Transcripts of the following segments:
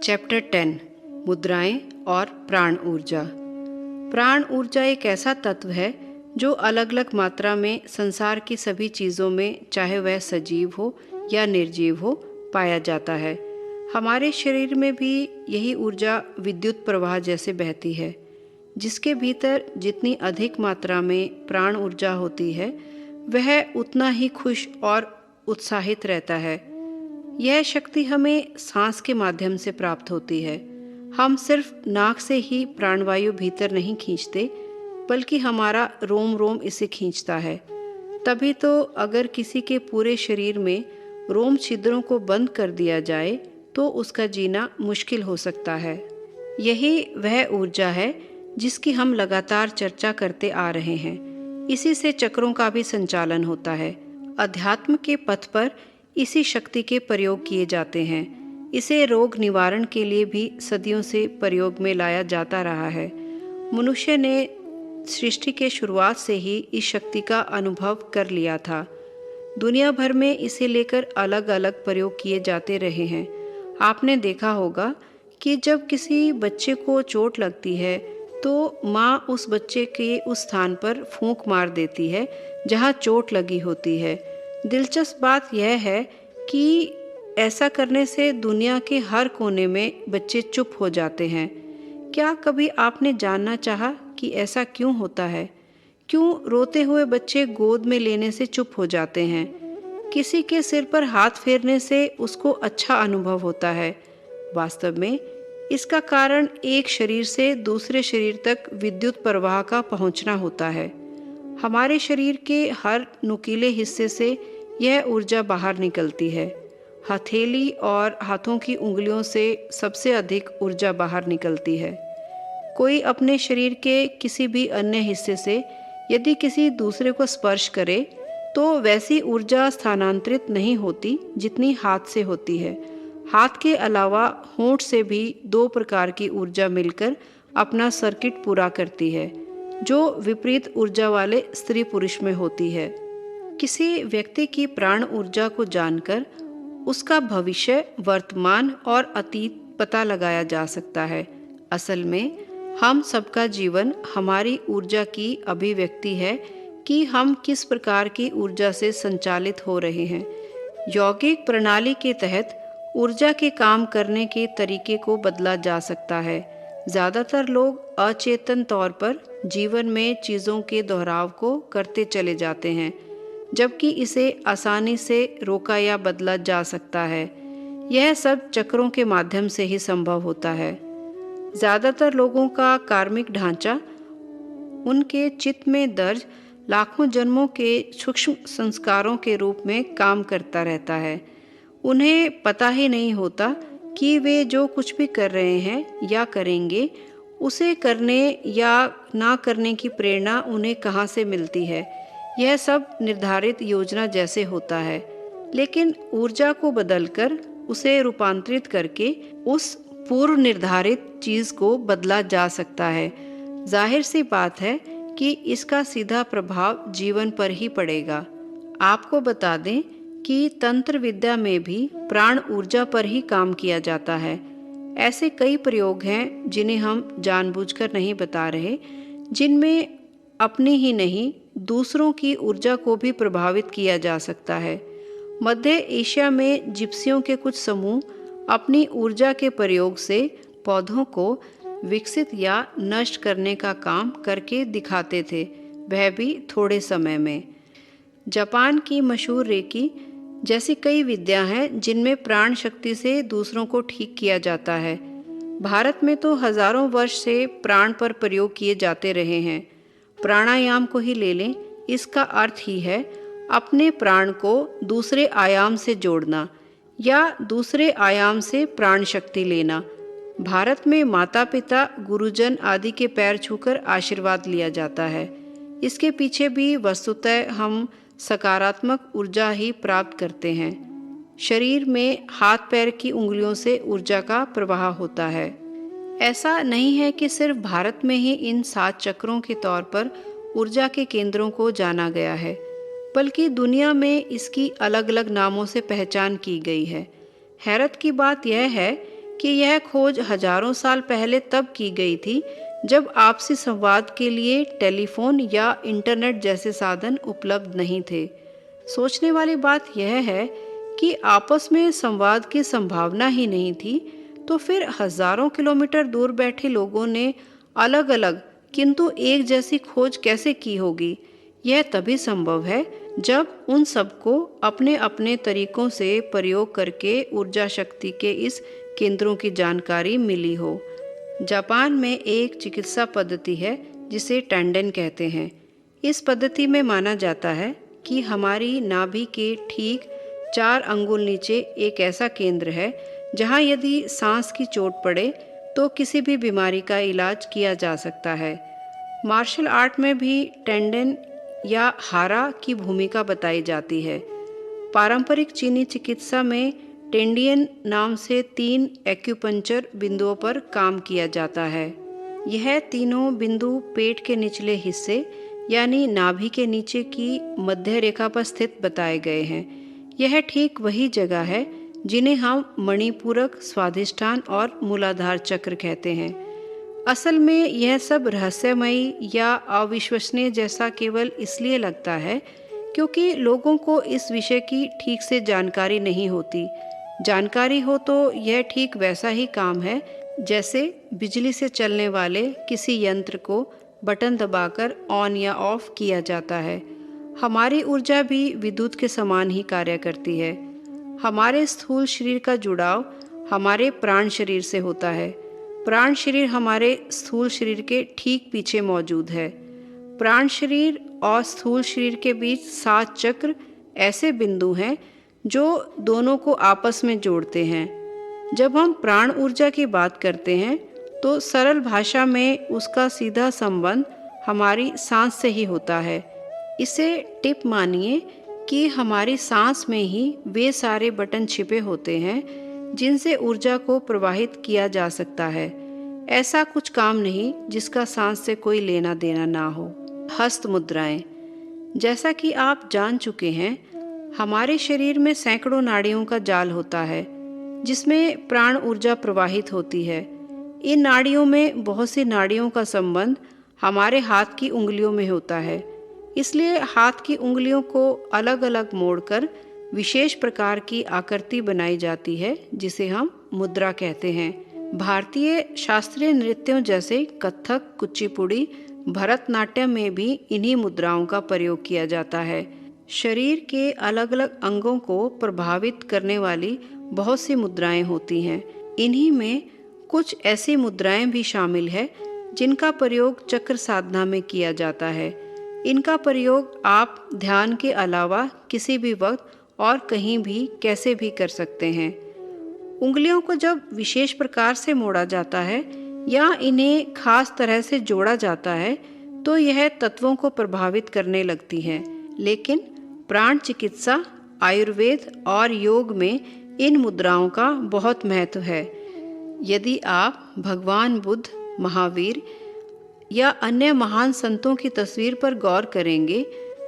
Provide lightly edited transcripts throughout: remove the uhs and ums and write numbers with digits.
Chapter 10 मुद्राएं और प्राण ऊर्जा। प्राण ऊर्जा एक ऐसा तत्व है जो अलग अलग मात्रा में संसार की सभी चीज़ों में, चाहे वह सजीव हो या निर्जीव हो, पाया जाता है। हमारे शरीर में भी यही ऊर्जा विद्युत प्रवाह जैसे बहती है। जिसके भीतर जितनी अधिक मात्रा में प्राण ऊर्जा होती है, वह उतना ही खुश और उत्साहित रहता है। यह शक्ति हमें सांस के माध्यम से प्राप्त होती है। हम सिर्फ नाक से ही प्राणवायु भीतर नहीं खींचते, बल्कि हमारा रोम रोम इसे खींचता है। तभी तो अगर किसी के पूरे शरीर में रोम छिद्रों को बंद कर दिया जाए तो उसका जीना मुश्किल हो सकता है। यही वह ऊर्जा है जिसकी हम लगातार चर्चा करते आ रहे हैं। इसी से चक्रों का भी संचालन होता है। अध्यात्म के पथ पर इसी शक्ति के प्रयोग किए जाते हैं। इसे रोग निवारण के लिए भी सदियों से प्रयोग में लाया जाता रहा है। मनुष्य ने सृष्टि के शुरुआत से ही इस शक्ति का अनुभव कर लिया था। दुनिया भर में इसे लेकर अलग अलग प्रयोग किए जाते रहे हैं। आपने देखा होगा कि जब किसी बच्चे को चोट लगती है तो माँ उस बच्चे के उस स्थान पर फूंक मार देती है जहाँ चोट लगी होती है। दिलचस्प बात यह है कि ऐसा करने से दुनिया के हर कोने में बच्चे चुप हो जाते हैं। क्या कभी आपने जानना चाहा कि ऐसा क्यों होता है? क्यों रोते हुए बच्चे गोद में लेने से चुप हो जाते हैं? किसी के सिर पर हाथ फेरने से उसको अच्छा अनुभव होता है। वास्तव में इसका कारण एक शरीर से दूसरे शरीर तक विद्युत प्रवाह का पहुंचना होता है। हमारे शरीर के हर नुकीले हिस्से से यह ऊर्जा बाहर निकलती है। हथेली और हाथों की उंगलियों से सबसे अधिक ऊर्जा बाहर निकलती है। कोई अपने शरीर के किसी भी अन्य हिस्से से यदि किसी दूसरे को स्पर्श करे तो वैसी ऊर्जा स्थानांतरित नहीं होती जितनी हाथ से होती है। हाथ के अलावा होंठ से भी दो प्रकार की ऊर्जा मिलकर अपना सर्किट पूरा करती है, जो विपरीत ऊर्जा वाले स्त्री पुरुष में होती है। किसी व्यक्ति की प्राण ऊर्जा को जानकर उसका भविष्य, वर्तमान और अतीत पता लगाया जा सकता है। असल में हम सबका जीवन हमारी ऊर्जा की अभिव्यक्ति है कि हम किस प्रकार की ऊर्जा से संचालित हो रहे हैं। यौगिक प्रणाली के तहत ऊर्जा के काम करने के तरीके को बदला जा सकता है। ज़्यादातर लोग अचेतन तौर पर जीवन में चीज़ों के दोहराव को करते चले जाते हैं, जबकि इसे आसानी से रोका या बदला जा सकता है। यह सब चक्रों के माध्यम से ही संभव होता है। ज़्यादातर लोगों का कार्मिक ढांचा उनके चित्त में दर्ज लाखों जन्मों के सूक्ष्म संस्कारों के रूप में काम करता रहता है। उन्हें पता ही नहीं होता कि वे जो कुछ भी कर रहे हैं या करेंगे, उसे करने या ना करने की प्रेरणा उन्हें कहाँ से मिलती है। यह सब निर्धारित योजना जैसे होता है, लेकिन ऊर्जा को बदलकर उसे रूपांतरित करके उस पूर्व निर्धारित चीज़ को बदला जा सकता है। जाहिर सी बात है कि इसका सीधा प्रभाव जीवन पर ही पड़ेगा। आपको बता दें कि तंत्र विद्या में भी प्राण ऊर्जा पर ही काम किया जाता है। ऐसे कई प्रयोग हैं जिन्हें हम जानबूझकर नहीं बता रहे, जिनमें अपनी ही नहीं दूसरों की ऊर्जा को भी प्रभावित किया जा सकता है। मध्य एशिया में जिप्सियों के कुछ समूह अपनी ऊर्जा के प्रयोग से पौधों को विकसित या नष्ट करने का काम करके दिखाते थे, वह भी थोड़े समय में। जापान की मशहूर रेकी जैसी कई विद्या हैं जिनमें प्राण शक्ति से दूसरों को ठीक किया जाता है। भारत में तो हजारों वर्ष से प्राण पर प्रयोग किए जाते रहे हैं। प्राणायाम को ही ले लें, इसका अर्थ ही है अपने प्राण को दूसरे आयाम से जोड़ना या दूसरे आयाम से प्राण शक्ति लेना। भारत में माता पिता, गुरुजन आदि के पैर छूकर आशीर्वाद लिया जाता है। इसके पीछे भी वस्तुतः हम सकारात्मक ऊर्जा ही प्राप्त करते हैं। शरीर में हाथ पैर की उंगलियों से ऊर्जा का प्रवाह होता है। ऐसा नहीं है कि सिर्फ भारत में ही इन 7 चक्रों के तौर पर ऊर्जा के केंद्रों को जाना गया है, बल्कि दुनिया में इसकी अलग अलग नामों से पहचान की गई है। हैरत की बात यह है कि यह खोज हजारों साल पहले तब की गई थी जब आपसी संवाद के लिए टेलीफोन या इंटरनेट जैसे साधन उपलब्ध नहीं थे। सोचने वाली बात यह है कि आपस में संवाद की संभावना ही नहीं थी, तो फिर हजारों किलोमीटर दूर बैठे लोगों ने अलग अलग किंतु एक जैसी खोज कैसे की होगी। यह तभी संभव है जब उन सबको अपने अपने तरीकों से प्रयोग करके ऊर्जा शक्ति के इस केंद्रों की जानकारी मिली हो। जापान में एक चिकित्सा पद्धति है जिसे टेंडेन कहते हैं। इस पद्धति में माना जाता है कि हमारी नाभि के ठीक 4 अंगुल नीचे एक ऐसा केंद्र है जहां यदि सांस की चोट पड़े तो किसी भी बीमारी का इलाज किया जा सकता है। मार्शल आर्ट में भी टेंडेन या हारा की भूमिका बताई जाती है। पारंपरिक चीनी चिकित्सा में टेंडियन नाम से 3 एक्यूपंक्चर बिंदुओं पर काम किया जाता है। यह तीनों बिंदु पेट के निचले हिस्से यानी नाभि के नीचे की मध्य रेखा पर स्थित बताए गए हैं। यह ठीक वही जगह है जिन्हें हम मणिपूरक, स्वाधिष्ठान और मूलाधार चक्र कहते हैं। असल में यह सब रहस्यमयी या अविश्वसनीय जैसा केवल इसलिए लगता है क्योंकि लोगों को इस विषय की ठीक से जानकारी नहीं होती। जानकारी हो तो यह ठीक वैसा ही काम है जैसे बिजली से चलने वाले किसी यंत्र को बटन दबाकर ऑन या ऑफ किया जाता है। हमारी ऊर्जा भी विद्युत के समान ही कार्य करती है। हमारे स्थूल शरीर का जुड़ाव हमारे प्राण शरीर से होता है। प्राण शरीर हमारे स्थूल शरीर के ठीक पीछे मौजूद है। प्राण शरीर और स्थूल शरीर के बीच 7 चक्र ऐसे बिंदु हैं जो दोनों को आपस में जोड़ते हैं। जब हम प्राण ऊर्जा की बात करते हैं तो सरल भाषा में उसका सीधा संबंध हमारी सांस से ही होता है। इसे टिप मानिए कि हमारी सांस में ही वे सारे बटन छिपे होते हैं जिनसे ऊर्जा को प्रवाहित किया जा सकता है। ऐसा कुछ काम नहीं जिसका सांस से कोई लेना देना ना हो। हस्त मुद्राएं। जैसा कि आप जान चुके हैं, हमारे शरीर में सैकड़ों नाड़ियों का जाल होता है जिसमें प्राण ऊर्जा प्रवाहित होती है। इन नाड़ियों में बहुत सी नाड़ियों का संबंध हमारे हाथ की उंगलियों में होता है। इसलिए हाथ की उंगलियों को अलग अलग मोड़कर विशेष प्रकार की आकृति बनाई जाती है जिसे हम मुद्रा कहते हैं। भारतीय शास्त्रीय नृत्यों जैसे कथक, कुचिपुड़ी, भरतनाट्यम में भी इन्हीं मुद्राओं का प्रयोग किया जाता है। शरीर के अलग अलग अंगों को प्रभावित करने वाली बहुत सी मुद्राएं होती हैं। इन्हीं में कुछ ऐसी मुद्राएं भी शामिल है जिनका प्रयोग चक्र साधना में किया जाता है। इनका प्रयोग आप ध्यान के अलावा किसी भी वक्त और कहीं भी कैसे भी कर सकते हैं। उंगलियों को जब विशेष प्रकार से मोड़ा जाता है या इन्हें खास तरह से जोड़ा जाता है तो यह तत्वों को प्रभावित करने लगती हैं। लेकिन प्राण चिकित्सा, आयुर्वेद और योग में इन मुद्राओं का बहुत महत्व है। यदि आप भगवान बुद्ध, महावीर या अन्य महान संतों की तस्वीर पर गौर करेंगे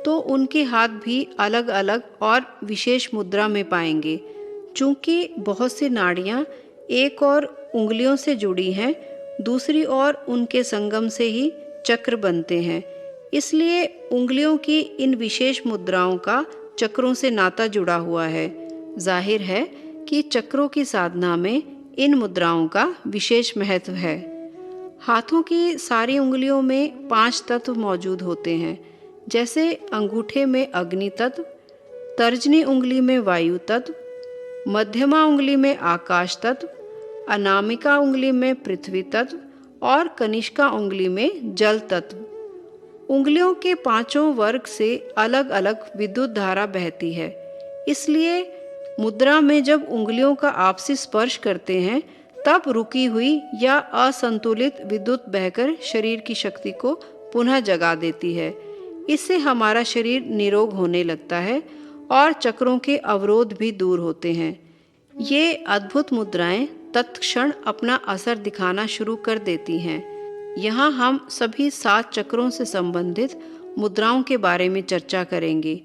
तो उनके हाथ भी अलग अलग और विशेष मुद्रा में पाएंगे। चूंकि बहुत सी नाड़ियाँ एक और उंगलियों से जुड़ी हैं, दूसरी ओर उनके संगम से ही चक्र बनते हैं। इसलिए उंगलियों की इन विशेष मुद्राओं का चक्रों से नाता जुड़ा हुआ है। जाहिर है कि चक्रों की साधना में इन मुद्राओं का विशेष महत्व है। हाथों की सारी उंगलियों में 5 तत्व मौजूद होते हैं, जैसे अंगूठे में अग्नि तत्व, तर्जनी उंगली में वायु तत्व, मध्यमा उंगली में आकाश तत्व, अनामिका उंगली में पृथ्वी तत्व और कनिष्का उंगली में जल तत्व। उंगलियों के 5 वर्ग से अलग अलग विद्युत धारा बहती है। इसलिए मुद्रा में जब उंगलियों का आपसी स्पर्श करते हैं तब रुकी हुई या असंतुलित विद्युत बहकर शरीर की शक्ति को पुनः जगा देती है। इससे हमारा शरीर निरोग होने लगता है और चक्रों के अवरोध भी दूर होते हैं। ये अद्भुत मुद्राएं तत्क्षण अपना असर दिखाना शुरू कर देती हैं। यहाँ हम सभी 7 चक्रों से संबंधित मुद्राओं के बारे में चर्चा करेंगे।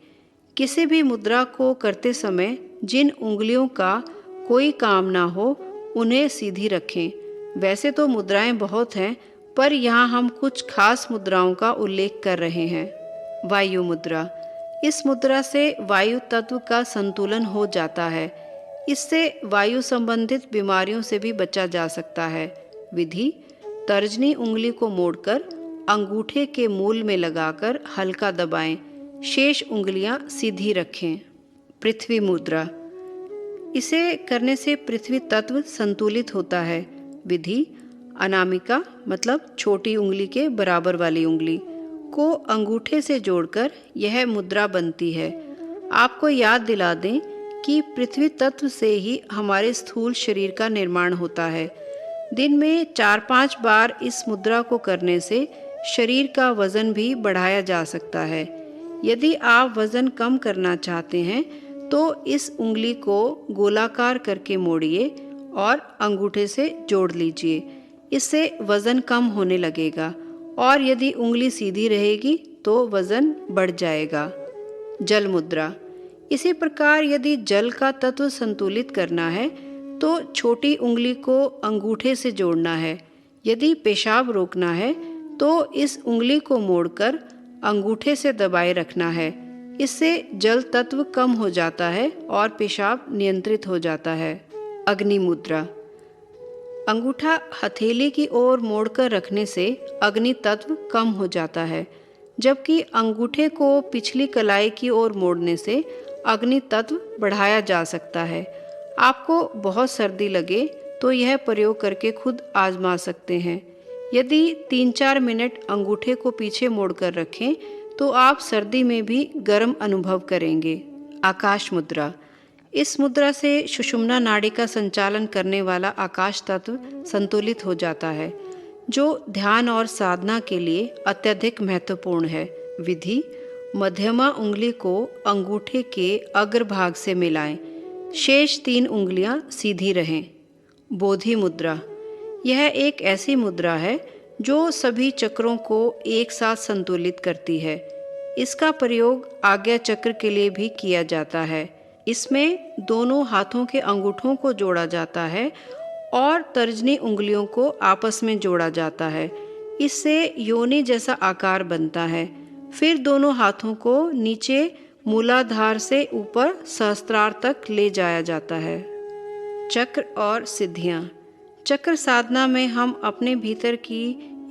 किसी भी मुद्रा को करते समय जिन उंगलियों का कोई काम ना हो उन्हें सीधी रखें। वैसे तो मुद्राएं बहुत हैं, पर यहाँ हम कुछ खास मुद्राओं का उल्लेख कर रहे हैं। वायु मुद्रा। इस मुद्रा से वायु तत्व का संतुलन हो जाता है। इससे वायु संबंधित बीमारियों से भी बचा जा सकता है। विधि: तर्जनी उंगली को मोड़कर अंगूठे के मूल में लगाकर हल्का दबाएं। शेष उंगलियां सीधी रखें। पृथ्वी मुद्रा। इसे करने से पृथ्वी तत्व संतुलित होता है। विधि: अनामिका मतलब छोटी उंगली के बराबर वाली उंगली को अंगूठे से जोड़कर यह मुद्रा बनती है। आपको याद दिला दें कि पृथ्वी तत्व से ही हमारे स्थूल शरीर का निर्माण होता है। दिन में 4-5 बार इस मुद्रा को करने से शरीर का वजन भी बढ़ाया जा सकता है। यदि आप वजन कम करना चाहते हैं तो इस उंगली को गोलाकार करके मोड़िए और अंगूठे से जोड़ लीजिए। इससे वजन कम होने लगेगा और यदि उंगली सीधी रहेगी तो वजन बढ़ जाएगा। जल मुद्रा। इसी प्रकार यदि जल का तत्व संतुलित करना है तो छोटी उंगली को अंगूठे से जोड़ना है। यदि पेशाब रोकना है तो इस उंगली को मोड़कर अंगूठे से दबाए रखना है। इससे जल तत्व कम हो जाता है और पेशाब नियंत्रित हो जाता है। अग्नि मुद्रा। अंगूठा हथेली की ओर मोड़कर रखने से अग्नि तत्व कम हो जाता है, जबकि अंगूठे को पिछली कलाई की ओर मोड़ने से अग्नि तत्व बढ़ाया जा सकता है। आपको बहुत सर्दी लगे तो यह प्रयोग करके खुद आजमा सकते हैं। यदि 3-4 मिनट अंगूठे को पीछे मोड़कर रखें तो आप सर्दी में भी गर्म अनुभव करेंगे। आकाश मुद्रा। इस मुद्रा से सुषुम्ना नाड़ी का संचालन करने वाला आकाश तत्व संतुलित हो जाता है, जो ध्यान और साधना के लिए अत्यधिक महत्वपूर्ण है। विधि: मध्यमा उंगली को अंगूठे के अग्रभाग से मिलाएं। शेष 3 उंगलियां सीधी रहें। बोधि मुद्रा। यह एक ऐसी मुद्रा है जो सभी चक्रों को एक साथ संतुलित करती है। इसका प्रयोग आज्ञा चक्र के लिए भी किया जाता है। इसमें दोनों हाथों के अंगूठों को जोड़ा जाता है और तर्जनी उंगलियों को आपस में जोड़ा जाता है। इससे योनि जैसा आकार बनता है। फिर दोनों हाथों को नीचे मूलाधार से ऊपर सहस्त्रार तक ले जाया जाता है। चक्र और सिद्धियाँ। चक्र साधना में हम अपने भीतर की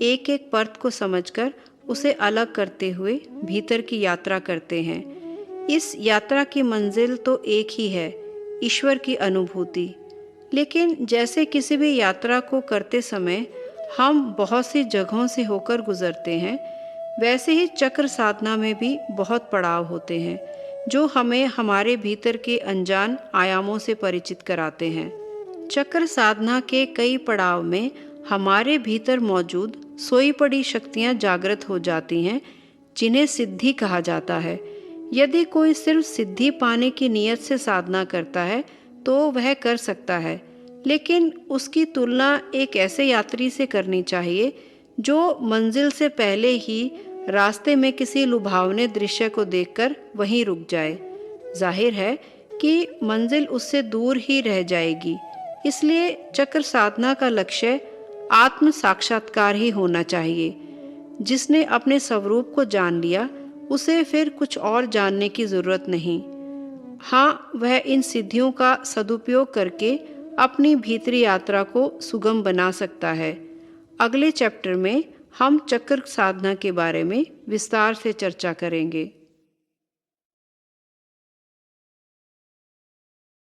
एक एक परत को समझकर उसे अलग करते हुए भीतर की यात्रा करते हैं। इस यात्रा की मंजिल तो एक ही है, ईश्वर की अनुभूति। लेकिन जैसे किसी भी यात्रा को करते समय हम बहुत सी जगहों से होकर गुजरते हैं, वैसे ही चक्र साधना में भी बहुत पड़ाव होते हैं जो हमें हमारे भीतर के अनजान आयामों से परिचित कराते हैं। चक्र साधना के कई पड़ाव में हमारे भीतर मौजूद सोई पड़ी शक्तियाँ जागृत हो जाती हैं, जिन्हें सिद्धि कहा जाता है। यदि कोई सिर्फ सिद्धि पाने की नीयत से साधना करता है तो वह कर सकता है, लेकिन उसकी तुलना एक ऐसे यात्री से करनी चाहिए जो मंजिल से पहले ही रास्ते में किसी लुभावने दृश्य को देखकर वहीं रुक जाए। जाहिर है कि मंजिल उससे दूर ही रह जाएगी। इसलिए चक्र साधना का लक्ष्य आत्म साक्षात्कार ही होना चाहिए। जिसने अपने स्वरूप को जान लिया उसे फिर कुछ और जानने की जरूरत नहीं। हाँ, वह इन सिद्धियों का सदुपयोग करके अपनी भीतरी यात्रा को सुगम बना सकता है। अगले चैप्टर में हम चक्र साधना के बारे में विस्तार से चर्चा करेंगे।